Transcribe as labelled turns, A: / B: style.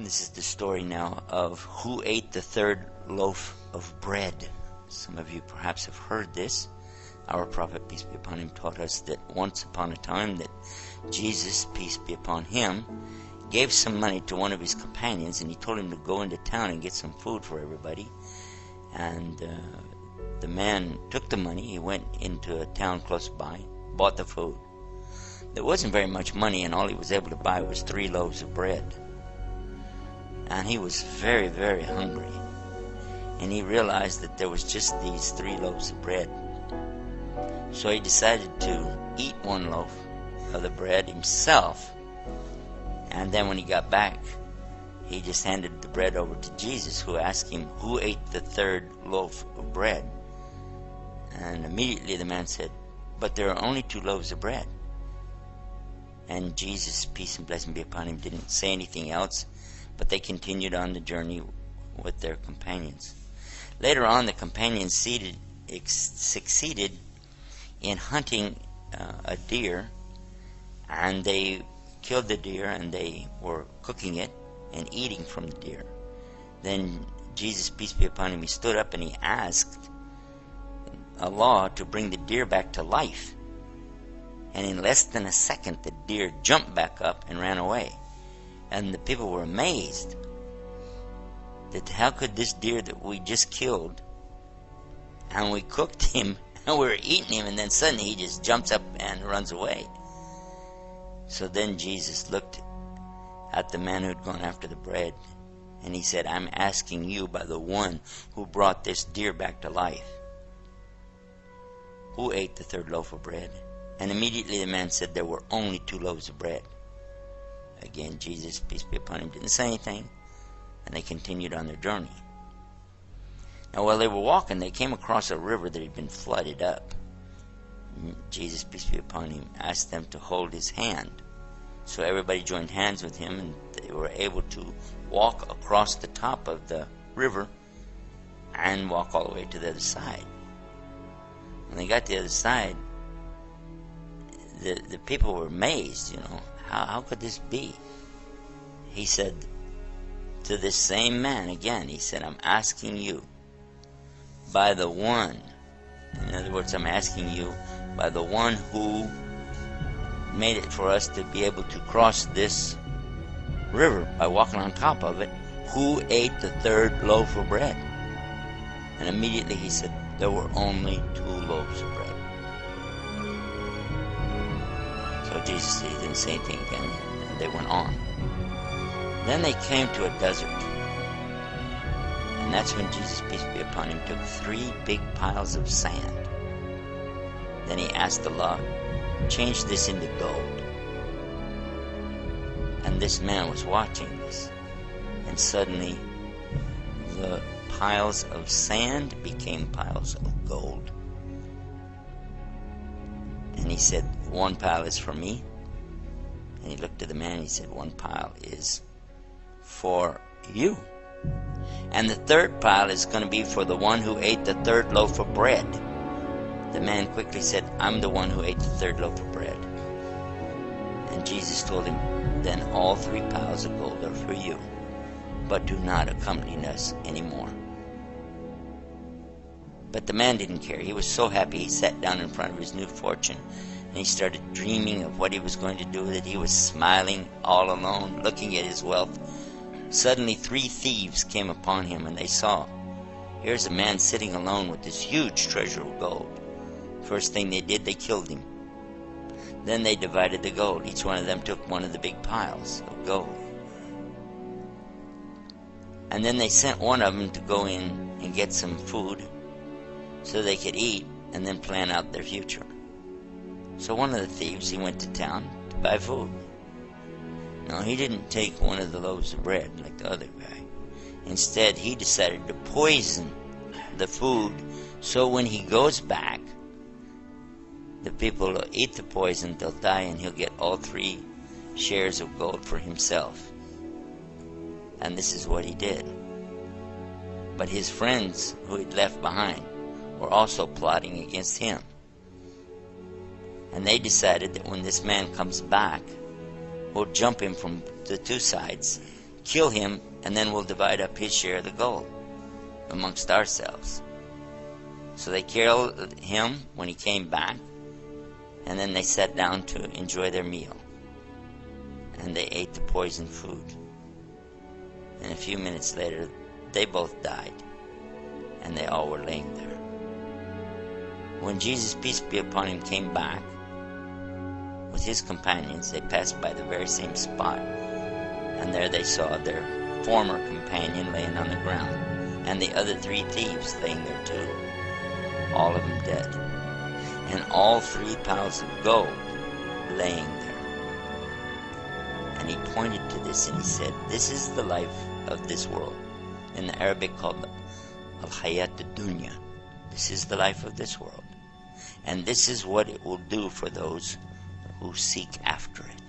A: This is the story now of who ate the third loaf of bread. Some of you perhaps have heard this. Our prophet, peace be upon him, taught us that once upon a time that Jesus, peace be upon him, gave some money to one of his companions, and he told him to go into town and get some food for everybody. And the man took the money, he went into a town close by, bought the food. There wasn't very much money, and all he was able to buy was 3 loaves of bread. And he was very, very hungry. And he realized that there was just these 3 loaves of bread. So he decided to eat 1 loaf of the bread himself. And then when he got back, he just handed the bread over to Jesus, who asked him, who ate the 3rd loaf of bread? And immediately the man said, but there are only 2 loaves of bread. And Jesus, peace and blessing be upon him, didn't say anything else, but they continued on the journey with their companions. Later on, the companions succeeded in hunting a deer, and they killed the deer, and they were cooking it and eating from the deer. Then Jesus, peace be upon him, he stood up and he asked Allah to bring the deer back to life. And in less than a second, the deer jumped back up and ran away. And the people were amazed that how could this deer that we just killed, and we cooked him, and we were eating him, and then suddenly he just jumps up and runs away. So then Jesus looked at the man who had gone after the bread, and he said, I'm asking you by the one who brought this deer back to life, who ate the 3rd loaf of bread? And immediately the man said there were only 2 loaves of bread. Again, Jesus, peace be upon him, didn't say anything, and they continued on their journey. Now while they were walking, they came across a river that had been flooded up. Jesus, peace be upon him, asked them to hold his hand. So everybody joined hands with him, and they were able to walk across the top of the river and walk all the way to the other side. When they got to the other side, the people were amazed, how could this be? He said to this same man again, he said, I'm asking you by the one, in other words, I'm asking you by the one who made it for us to be able to cross this river by walking on top of it, who ate the 3rd loaf of bread? And immediately he said, there were only 2 loaves of bread. So Jesus, he didn't say anything again, and they went on. Then they came to a desert. And that's when Jesus, peace be upon him, took 3 big piles of sand. Then he asked Allah, change this into gold. And this man was watching this. And suddenly, the piles of sand became piles of gold. And he said, 1 pile is for me. And he looked at the man and he said, 1 pile is for you. And the 3rd pile is going to be for the one who ate the 3rd loaf of bread. The man quickly said, I'm the one who ate the 3rd loaf of bread. And Jesus told him, then all 3 piles of gold are for you, but do not accompany us anymore. But the man didn't care. He was so happy. He sat down in front of his new fortune, and he started dreaming of what he was going to do with it. He was smiling all alone, looking at his wealth. Suddenly 3 thieves came upon him, and they saw, here's a man sitting alone with this huge treasure of gold. First thing they did, they killed him. Then they divided the gold. Each one of them took one of the big piles of gold. And then they sent one of them to go in and get some food so they could eat and then plan out their future. So one of the thieves, he went to town to buy food. No, he didn't take one of the loaves of bread like the other guy. Instead, he decided to poison the food so when he goes back, the people will eat the poison, they'll die, and he'll get all 3 shares of gold for himself. And this is what he did. But his friends who he'd left behind were also plotting against him. And they decided that when this man comes back, we'll jump him from the 2 sides, kill him, and then we'll divide up his share of the gold amongst ourselves. So they killed him when he came back, and then they sat down to enjoy their meal. And they ate the poisoned food. And a few minutes later, they both died, and they all were laying there. When Jesus, peace be upon him, came back with his companions, they passed by the very same spot, and there they saw their former companion laying on the ground, and the other 3 thieves laying there too, all of them dead, and all 3 piles of gold laying there. And he pointed to this and he said, this is the life of this world, in the Arabic called al-hayat ad-dunya. This is the life of this world, and this is what it will do for those who seek after it.